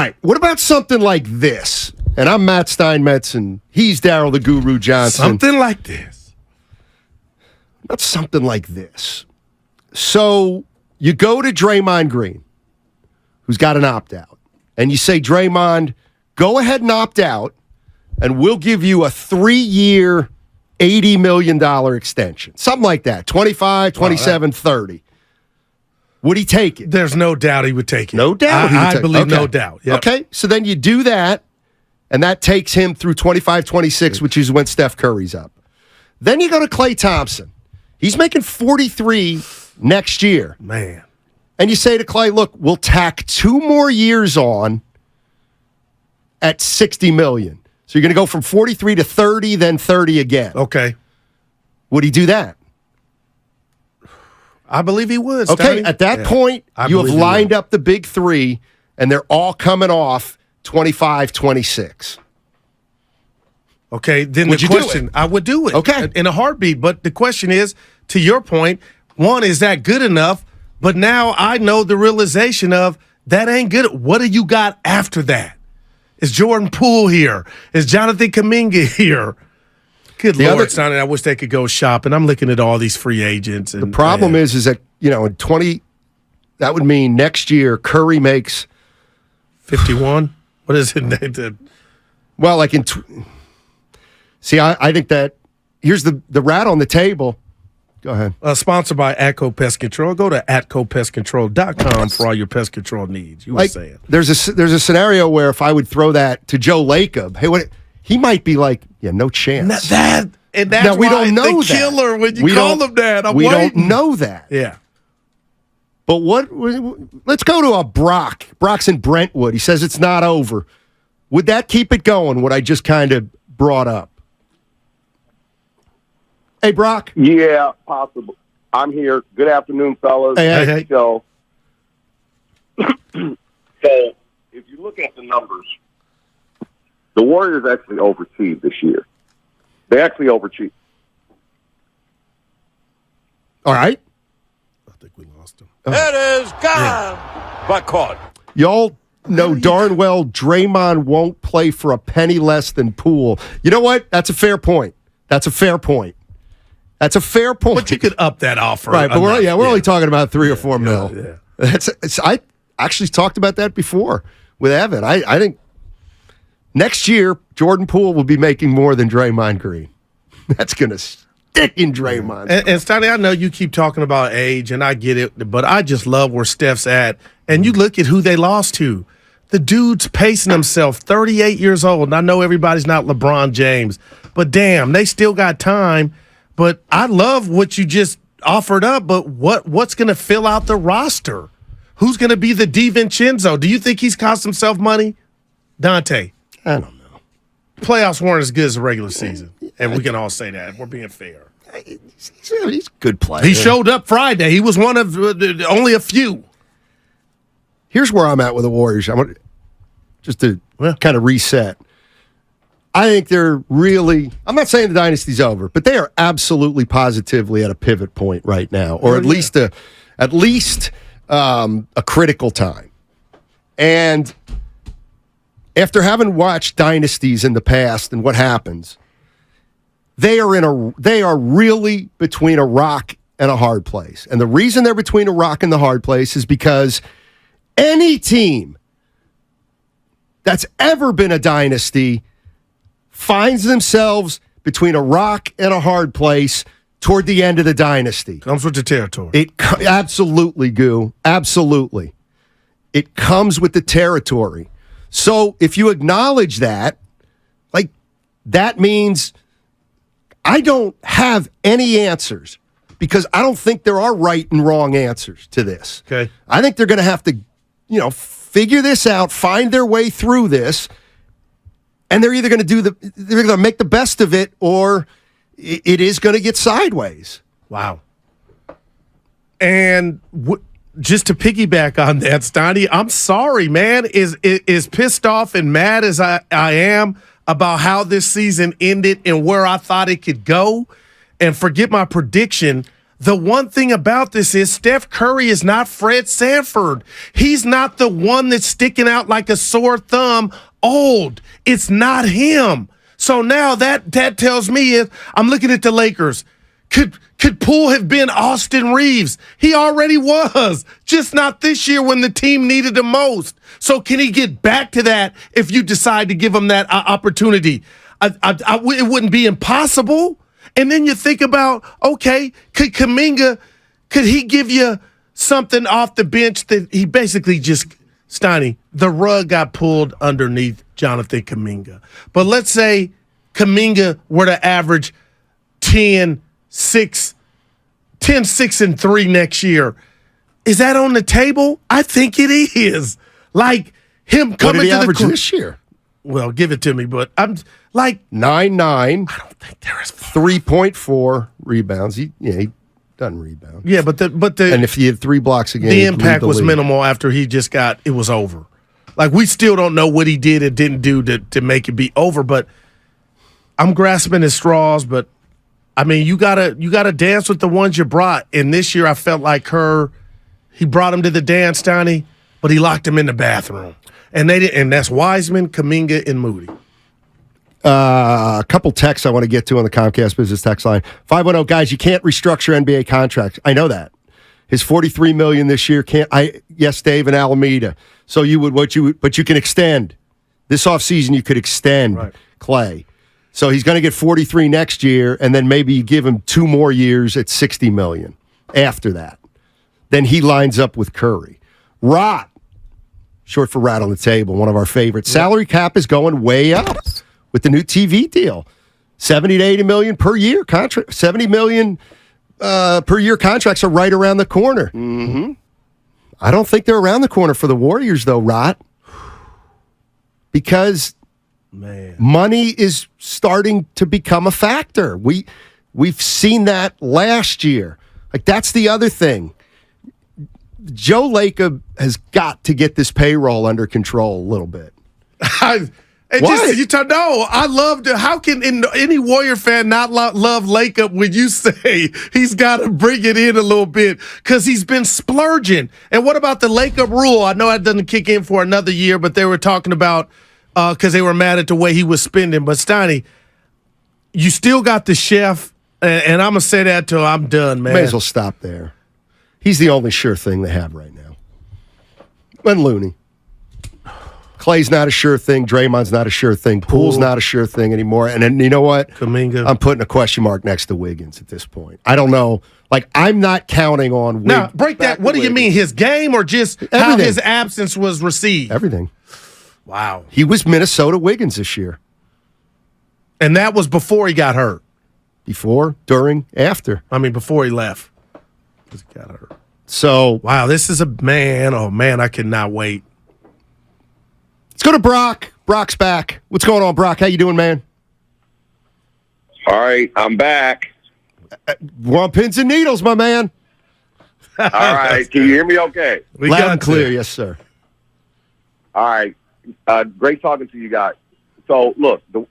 All right, what about something like this? And I'm Matt Steinmetz, and he's Daryl the Guru Johnson. Something like this. Not something like this. So you go to Draymond Green, who's got an opt-out, and you say, Draymond, go ahead and opt out, and we'll give you a 3-year, $80 million extension. Something like that, 25, 27, 30. Would he take it? There's no doubt he would take it. No doubt I believe no doubt. Yep. Okay, so then you do that, and that takes him through 25, 26, which is when Steph Curry's up. Then you go to Klay Thompson. He's making 43 next year. Man. And you say to Klay, look, we'll tack 2 more years on at $60 million. So you're going to go from 43 to 30, then 30 again. Okay. Would he do that? I believe he would. Okay, Steiny. at that point, you have lined up the big 3, and they're all coming off 25, 26. Okay, then Would the you do question, it? I would do it. Okay. In a heartbeat. But the question is, to your point, one, is that good enough? But now I know the realization of that ain't good. What do you got after that? Is Jordan Poole here? Is Jonathan Kuminga here? Good Lord, Sonny, I wish they could go shopping. I'm looking at all these free agents. And, the problem is that, in 20, that would mean next year Curry makes 51. What is it? Well, like see, I think that here's the rat on the table. Go ahead. Sponsored by Atco Pest Control. Go to atcopestcontrol.com for all your pest control needs. You were saying there's a scenario where if I would throw that to Joe Lacob, hey, he might be like, yeah, no chance. That's now, we don't know the killer when you call him that. We don't know that. Yeah. But let's go to a Brock. Brock's in Brentwood. He says it's not over. Would that keep it going, what I just kind of brought up? Hey, Brock. Yeah, possible. I'm here. Good afternoon, fellas. Hey. So, if you look at the numbers, the Warriors actually overachieved this year. They actually overachieved. All right. I think we lost him. It is gone, but caught. Y'all know darn well Draymond won't play for a penny less than Poole. You know what? That's a fair point. That's a fair point. But you could up that offer. Right, but we're only talking about 3 or 4 mil. Yeah. I actually talked about that before with Evan. I think next year Jordan Poole will be making more than Draymond Green. That's going to stick in Draymond. And Steiny, I know you keep talking about age, and I get it, but I just love where Steph's at. And you look at who they lost to. The dude's pacing himself, 38 years old. And I know everybody's not LeBron James, but damn, they still got time. But I love what you just offered up, but what's going to fill out the roster? Who's going to be the DiVincenzo? Do you think he's cost himself money? Dante. I don't know. Playoffs weren't as good as the regular season, and we can all say that. We're being fair. He's a good player. He showed up Friday. He was one of only a few. Here's where I'm at with the Warriors. I want just to kind of reset. I think they're really, I'm not saying the dynasty's over, but they are absolutely positively at a pivot point right now, or at least a critical time. And after having watched dynasties in the past and what happens, they are really between a rock and a hard place. And the reason they're between a rock and the hard place is because any team that's ever been a dynasty finds themselves between a rock and a hard place toward the end of the dynasty. Comes with the territory. Absolutely, Goo. Absolutely. It comes with the territory. So if you acknowledge that, that means I don't have any answers because I don't think there are right and wrong answers to this. Okay. I think they're going to have to, figure this out, find their way through this, and they're either going to they're going to make the best of it, or it is going to get sideways. Wow. And just to piggyback on that, Steiny, I'm sorry, man. Is pissed off and mad as I am about how this season ended and where I thought it could go, and forget my prediction. The one thing about this is Steph Curry is not Fred Sanford. He's not the one that's sticking out like a sore thumb old. It's not him. So now that tells me is I'm looking at the Lakers. Could Poole have been Austin Reeves? He already was, just not this year when the team needed him most. So can he get back to that if you decide to give him that opportunity? It wouldn't be impossible. And then you think about, okay, could Kuminga, could he give you something off the bench that he basically just, Steiny, the rug got pulled underneath Jonathan Kuminga. But let's say Kuminga were to average 10, 6, and 3 next year. Is that on the table? I think it is. Like him coming what did he to average the this year? Well, give it to me, but I'm like 9-9. I don't think there is 3.4 rebounds. He doesn't rebound. Yeah, but the and if he had 3 blocks a game, the he'd impact lead the was league. minimal after he just it was over. Like we still don't know what he did and didn't do to make it be over, but I'm grasping at straws, but I mean, you gotta dance with the ones you brought. And this year I felt like he brought him to the dance, Steiny, but he locked him in the bathroom. And they did, and that's Wiseman, Kuminga, and Moody. A couple texts I want to get to on the Comcast Business text line. 510 guys, you can't restructure NBA contracts. I know that. His $43 million this year can't. Yes, Dave and Alameda. So but you can extend this offseason. You could extend Clay. So he's going to get 43 next year, and then maybe you give him 2 more years at 60 million. After that, then he lines up with Curry. Rot, short for rat on the table, one of our favorites. Salary cap is going way up with the new TV deal. 70 to 80 million per year contract. 70 million per year contracts are right around the corner. Mm-hmm. I don't think they're around the corner for the Warriors, though, Rot, because money is starting to become a factor. We've seen that last year. Like, that's the other thing. Joe Lacob has got to get this payroll under control a little bit. I loved it. How can any Warrior fan not love Lacob when you say he's got to bring it in a little bit because he's been splurging? And what about the Lacob rule? I know that doesn't kick in for another year, but they were talking about because they were mad at the way he was spending. But Steiny, you still got the chef, and I'm going to say that till I'm done, man. May as well stop there. He's the only sure thing they have right now. And Looney. Clay's not a sure thing. Draymond's not a sure thing. Poole's not a sure thing anymore. And then, you know what? Kuminga. I'm putting a question mark next to Wiggins at this point. I don't know. Like, I'm not counting on Wiggins. Now, break that. What do you mean? His game or just everything. How his absence was received? Everything. Wow. He was Minnesota Wiggins this year. And that was before he got hurt. Before, during, after. I mean, before he left. Because he got hurt. So. Wow, this is I cannot wait. Let's go to Brock. Brock's back. What's going on, Brock? How you doing, man? All right, I'm back. We're on pins and needles, my man. All right, can you hear me okay? Loud and clear, yes, sir. All right, great talking to you guys. So, look, can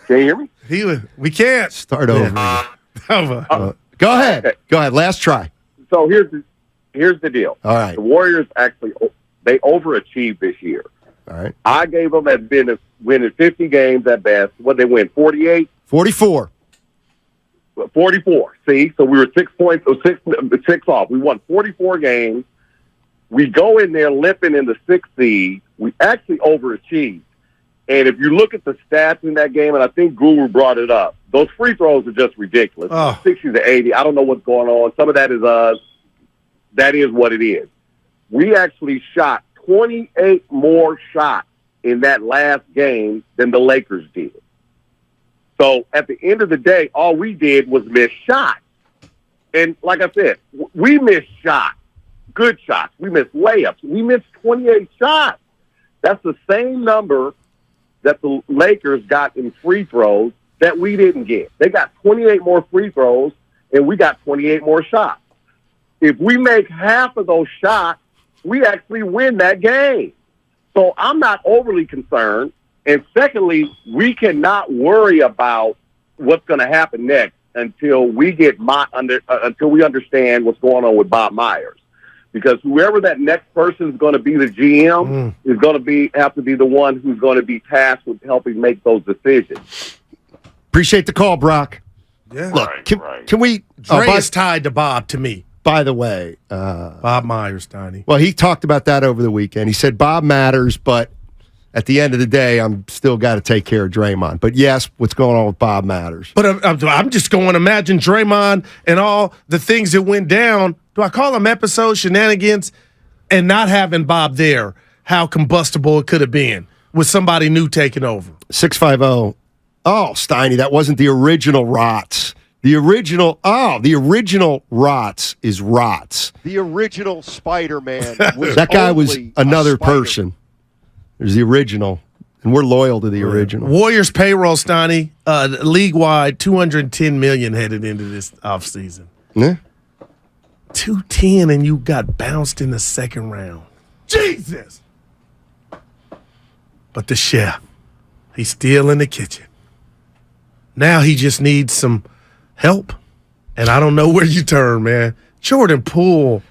you hear me? We can't. Start over. Go ahead. Go ahead. Last try. So here's the deal. All right. The Warriors they overachieved this year. All right. I gave them winning 50 games at best. What they win? 48? 44. 44. See, so we were 6 points, or six off. We won 44 games. We go in there limping in the 6th seed. We actually overachieved. And if you look at the stats in that game, and I think Guru brought it up, those free throws are just ridiculous. 60 to 80. I don't know what's going on. Some of that is that is what it is. We actually shot 28 more shots in that last game than the Lakers did. So at the end of the day, all we did was miss shots. And like I said, we missed shots, good shots. We missed layups. We missed 28 shots. That's the same number that the Lakers got in free throws that we didn't get. They got 28 more free throws, and we got 28 more shots. If we make half of those shots, we actually win that game. So I'm not overly concerned. And secondly, we cannot worry about what's going to happen next until we get until we understand what's going on with Bob Myers. Because whoever that next person is going to be the GM is going to have to be the one who's going to be tasked with helping make those decisions. Appreciate the call, Brock. Yeah. Look, can we? Dre is tied to Bob to me. By the way, Bob Myers, Steiny. Well, he talked about that over the weekend. He said Bob matters, but at the end of the day, I'm still got to take care of Draymond. But yes, what's going on with Bob matters. But I'm just going to imagine Draymond and all the things that went down. Do I call them episode shenanigans? And not having Bob there, how combustible it could have been with somebody new taking over. 650. Oh, Steiny, that wasn't the original Rots. The original Rots is Rots. The original Spider-Man was that guy was only another a spider. person. There's the original, and we're loyal to the original. Warriors payroll, Steiny, league-wide, $210 million headed into this offseason. Yeah. 210, and you got bounced in the second round. Jesus! But the chef, he's still in the kitchen. Now he just needs some help, and I don't know where you turn, man. Jordan Poole.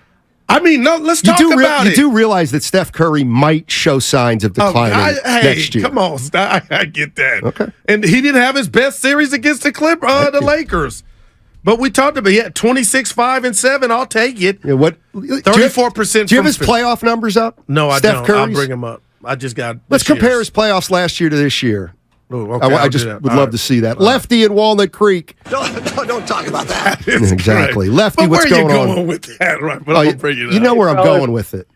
I mean, no. Let's talk about it. You do realize that Steph Curry might show signs of declining next year. Come on, I get that. Okay. And he didn't have his best series against the Lakers. But we talked about 26, 5, and 7. I'll take it. Yeah, what? 34%. Do you have his playoff numbers up? No, I Steph don't. Curry's? I'll bring them up. I just got. Let's compare his playoffs last year to this year. Ooh, okay, I just would love to see that. Lefty in Walnut Creek. Don't talk about that. Exactly. Great. Lefty, but what's where going you on? going with that? Right, but I'll bring it up. You know where I'm going with it.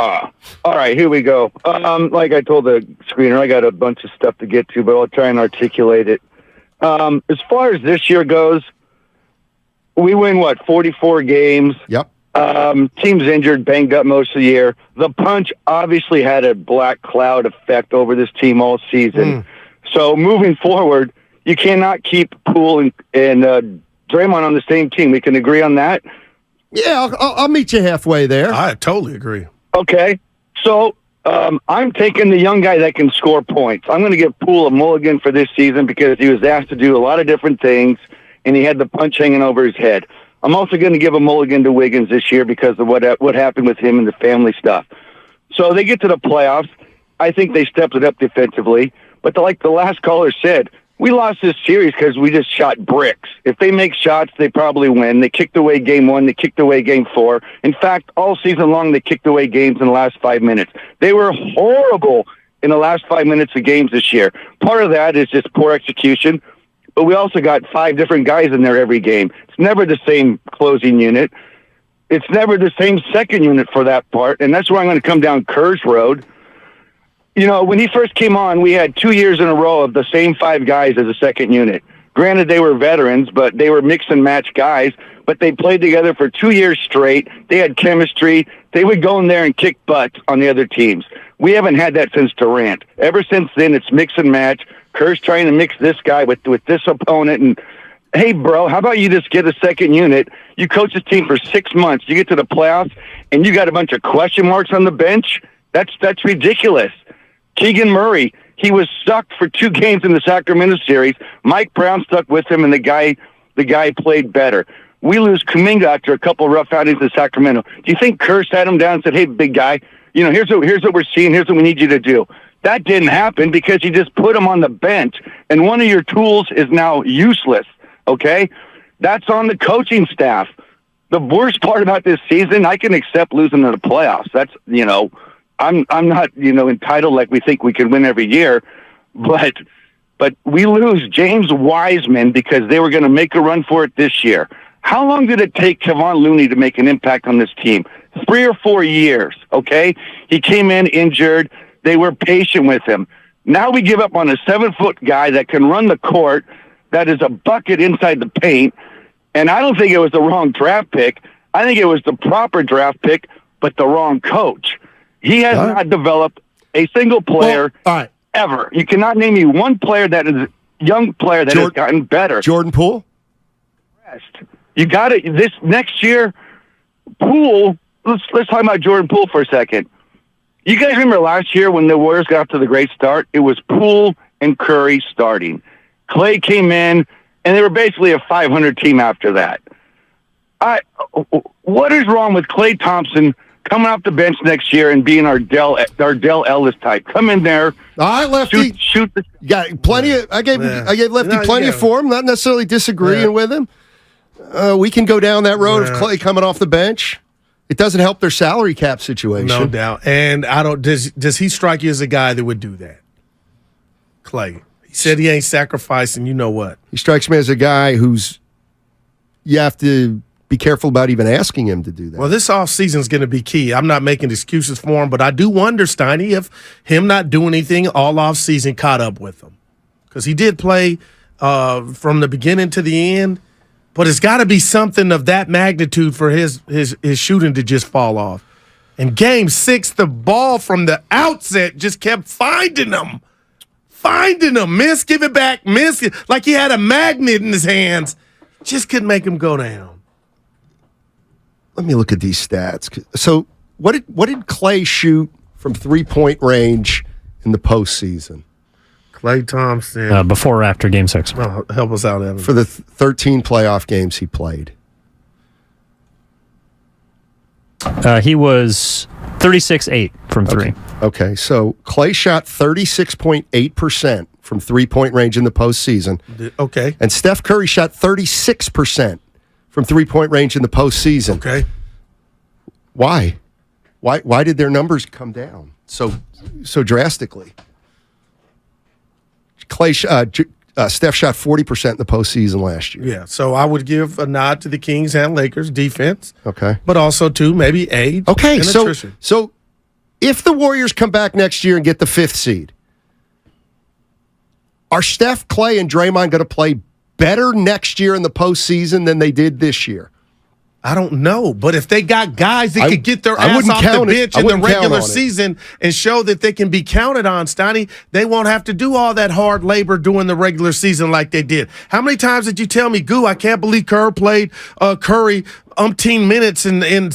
All right, here we go. Like I told the screener, I got a bunch of stuff to get to, but I'll try and articulate it. As far as this year goes, we win, 44 games? Yep. Team's injured, banged up most of the year. The punch obviously had a black cloud effect over this team all season. So moving forward, you cannot keep Poole and Draymond on the same team. We can agree on that? Yeah, I'll meet you halfway there. I totally agree. Okay. So I'm taking the young guy that can score points. I'm going to give Poole a mulligan for this season because he was asked to do a lot of different things, and he had the punch hanging over his head. I'm also going to give a mulligan to Wiggins this year because of what happened with him and the family stuff. So they get to the playoffs. I think they stepped it up defensively. But like the last caller said, we lost this series because we just shot bricks. If they make shots, they probably win. They kicked away game 1. They kicked away game 4. In fact, all season long, they kicked away games in the last 5 minutes. They were horrible in the last 5 minutes of games this year. Part of that is just poor execution. But we also got 5 different guys in there every game. It's never the same closing unit. It's never the same second unit for that part. And that's where I'm going to come down Kerr's road. You know, when he first came on, we had 2 years in a row of the same 5 guys as a second unit. Granted, they were veterans, but they were mix and match guys. But they played together for 2 years straight. They had chemistry. They would go in there and kick butt on the other teams. We haven't had that since Durant. Ever since then, it's mix and match. Kerr's trying to mix this guy with this opponent. And, hey, bro, how about you just get a second unit? You coach this team for 6 months. You get to the playoffs, and you got a bunch of question marks on the bench? That's ridiculous. Keegan Murray, he was stuck for 2 games in the Sacramento series. Mike Brown stuck with him, and the guy played better. We lose Kuminga after a couple of rough outings in Sacramento. Do you think Kerr sat him down and said, hey, big guy, you know, here's what we're seeing. Here's what we need you to do. That didn't happen because you just put him on the bench, and one of your tools is now useless, okay? That's on the coaching staff. The worst part about this season, I can accept losing to the playoffs. That's, you know, I'm not, you know, entitled like we think we can win every year, but we lose James Wiseman because they were going to make a run for it this year. How long did it take Kevon Looney to make an impact on this team? 3 or 4 years, okay? He came in injured. They were patient with him. Now we give up on a 7-foot guy that can run the court, that is a bucket inside the paint, and I don't think it was the wrong draft pick. I think it was the proper draft pick, but the wrong coach. He has not developed a single player ever. You cannot name me one player that is a young player that has gotten better. Jordan Poole? You got it. This next year, Poole, let's talk about Jordan Poole for a second. You guys remember last year when the Warriors got off to the great start? It was Poole and Curry starting. Clay came in, and they were basically a 500 team after that. What is wrong with Clay Thompson coming off the bench next year and being our Dell Ellis type? Come in there. All right, Lefty. Shoot the. Yeah, plenty of. I gave Lefty plenty of form. Not necessarily disagreeing with him. We can go down that road of Clay coming off the bench. It doesn't help their salary cap situation. No doubt. And I don't. Does he strike you as a guy that would do that? Clay. He said he ain't sacrificing. You know what? He strikes me as a guy who's. You have to be careful about even asking him to do that. Well, this offseason is going to be key. I'm not making excuses for him, but I do wonder, Steiny, if him not doing anything all offseason caught up with him. Because he did play from the beginning to the end, but it's got to be something of that magnitude for his shooting to just fall off. In Game 6, the ball from the outset just kept finding him. Miss, give it back, miss. Like he had a magnet in his hands. Just couldn't make him go down. Let me look at these stats. So, what did Clay shoot from 3-point range in the postseason? Clay Thompson. Before or after Game 6? Oh, help us out, Evan. For the 13 playoff games he played. He was 36-8 from 3. Okay, so Clay shot 36.8% from 3-point range in the postseason. Okay. And Steph Curry shot 36% from 3-point range in the postseason. Okay. Why? Why did their numbers come down so drastically? Steph shot 40% in the postseason last year. Yeah, so I would give a nod to the Kings and Lakers defense. Okay. But also, too, maybe age and attrition. So if the Warriors come back next year and get the 5th seed, are Steph, Clay, and Draymond going to play better next year in the postseason than they did this year? I don't know, but if they got guys that could get their ass off the bench in the regular season and show that they can be counted on, Steiny, they won't have to do all that hard labor during the regular season like they did. How many times did you tell me, Goo, I can't believe Curry played Curry umpteen minutes in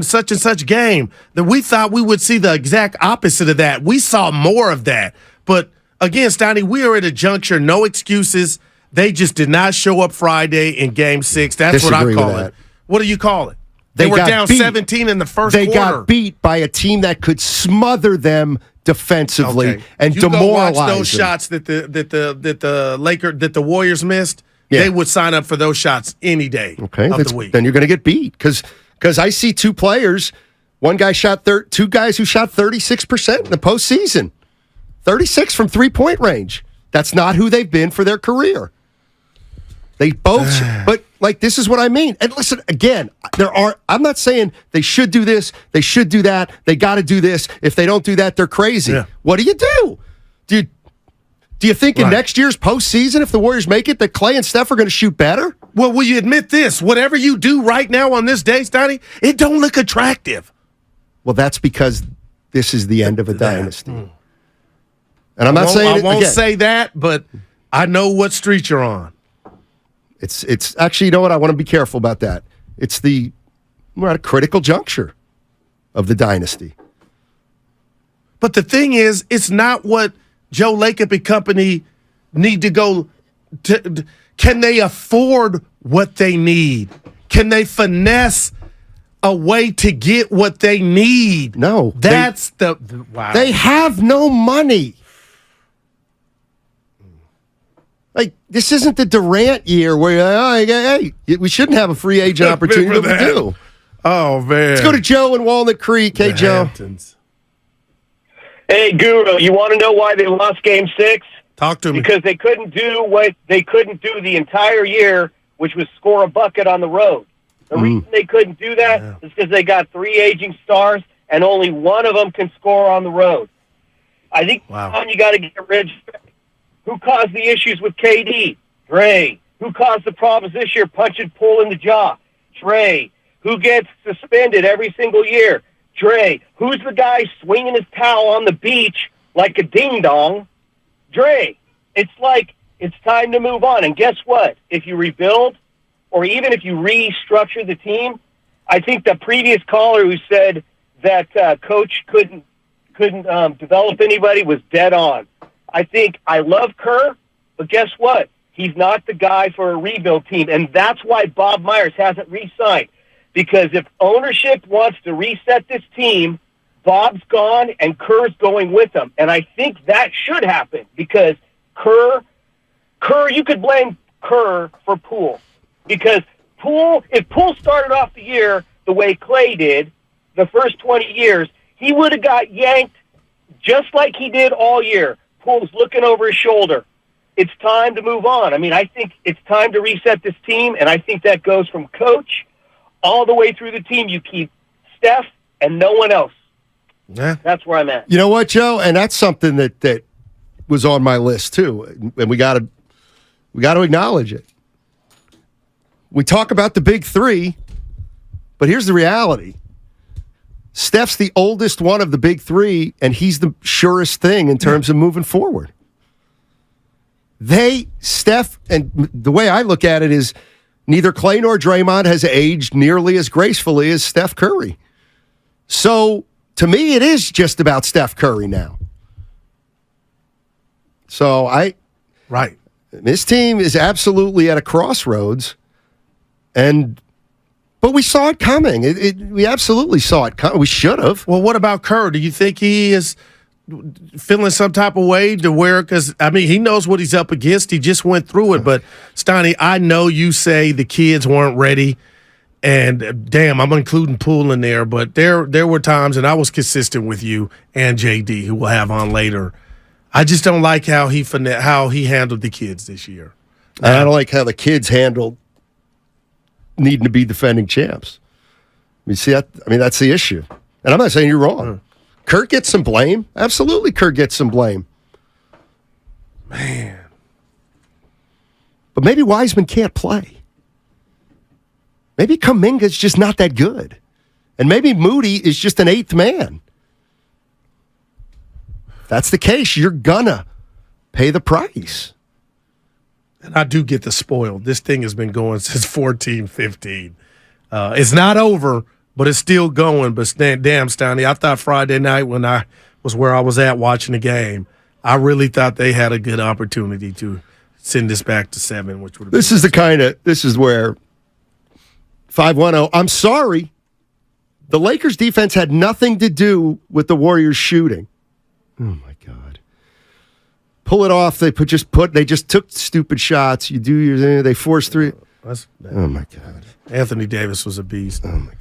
such and such game? That we thought we would see the exact opposite of that. We saw more of that. But again, Steiny, we are at a juncture, no excuses. They just did not show up Friday in Game 6. That's what I call it. What do you call it? They were down 17 in the first quarter. They got beat by a team that could smother them defensively and demoralize watch those them. shots that the Warriors missed. Yeah. They would sign up for those shots any day of the week. Then you're going to get beat because I see two players. One guy shot two guys who shot 36% in the postseason, 36 from 3-point range. That's not who they've been for their career. They both, but like this is what I mean. And listen, again, I'm not saying they should do this, they should do that, they got to do this. If they don't do that, they're crazy. Yeah. What do you do? Do you think in next year's postseason, if the Warriors make it, that Clay and Steph are going to shoot better? Well, will you admit this? Whatever you do right now on this day, Steiny, it don't look attractive. Well, that's because this is the end of a dynasty. And I'm not saying I won't say that, but I know what street you're on. It's actually, you know what? I want to be careful about that. We're at a critical juncture of the dynasty. But the thing is, it's not what Joe Lacob and company need to go to. Can they afford what they need? Can they finesse a way to get what they need? No. That's wow. They have no money. Like, this isn't the Durant year where, hey, we shouldn't have a free agent opportunity, but we do. Oh, man. Let's go to Joe in Walnut Creek. Hey, Joe. Hamptons. Hey, Guru, you want to know why they lost Game 6? Talk to me. Because they couldn't do what they couldn't do the entire year, which was score a bucket on the road. The reason they couldn't do that is because they got 3 aging stars, and only one of them can score on the road. I think you got to get rid of. Who caused the issues with KD? Dre. Who caused the problems this year? Punch and pull in the jaw. Dre. Who gets suspended every single year? Dre. Who's the guy swinging his towel on the beach like a ding-dong? Dre. It's like it's time to move on. And guess what? If you rebuild or even if you restructure the team, I think the previous caller who said that coach couldn't develop anybody was dead on. I love Kerr, But guess what? He's not the guy for a rebuild team, and that's why Bob Myers hasn't re-signed. Because if ownership wants to reset this team, Bob's gone and Kerr's going with him. And I think that should happen because Kerr, you could blame Kerr for Poole. Because if Poole started off the year the way Clay did, the first 20 years, he would have got yanked just like he did all year. Poole's looking over his shoulder. It's time to move on. I mean, I think it's time to reset this team, and I think that goes from coach all the way through the team. You keep Steph and no one else. Yeah. That's where I'm at. You know what, Joe? And that's something that was on my list too, and we got to acknowledge it. We talk about the big three, but here's the reality. Steph's the oldest one of the big three, and he's the surest thing in terms of moving forward. Steph, and the way I look at it is neither Clay nor Draymond has aged nearly as gracefully as Steph Curry. So, to me, it is just about Steph Curry now. So, this team is absolutely at a crossroads, but we saw it coming. We absolutely saw it coming. We should have. Well, what about Kerr? Do you think he is feeling some type of way to where, because, I mean, he knows what he's up against. He just went through it. But, Steiny, I know you say the kids weren't ready, and damn, I'm including Poole in there, but there were times, and I was consistent with you and JD, who we'll have on later. I just don't like how he handled the kids this year. And I don't like how the kids handled needing to be defending champs. You see that? I mean, that's the issue. And I'm not saying you're wrong. Kurt gets some blame. Absolutely, Kurt gets some blame. Man. But maybe Wiseman can't play. Maybe Kuminga's just not that good. And maybe Moody is just an eighth man. If that's the case, you're gonna pay the price. And I do get the spoiled. This thing has been going since 14-15. It's not over, but it's still going. But damn, Steiny, I thought Friday night when I was where I was at watching the game, I really thought they had a good opportunity to send this back to 7, which would have been This is where 5-1-0. I'm sorry. The Lakers defense had nothing to do with the Warriors shooting. Oh my God. Pull it off. They just took stupid shots. You do your thing. They forced three. Oh my God. Anthony Davis was a beast. Oh my God.